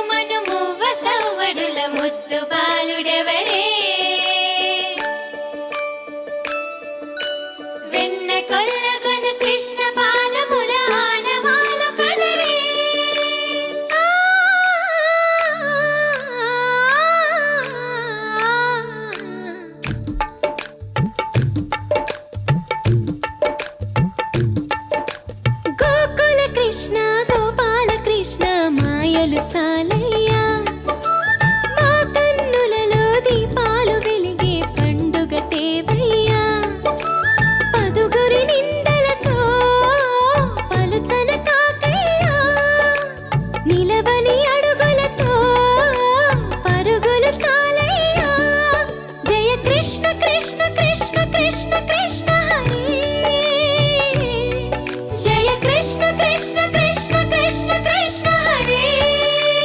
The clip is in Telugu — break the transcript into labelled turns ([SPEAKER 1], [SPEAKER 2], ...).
[SPEAKER 1] మనుమువ్వ సవ్వడుల ముద్దు బాలుడెవరే వెన్న కొల్లగొను కృష్ణ పాదముల ఆనవాలు కనరే గోకుల కృష్ణ గోపాల కృష్ణ మాయలు చాలే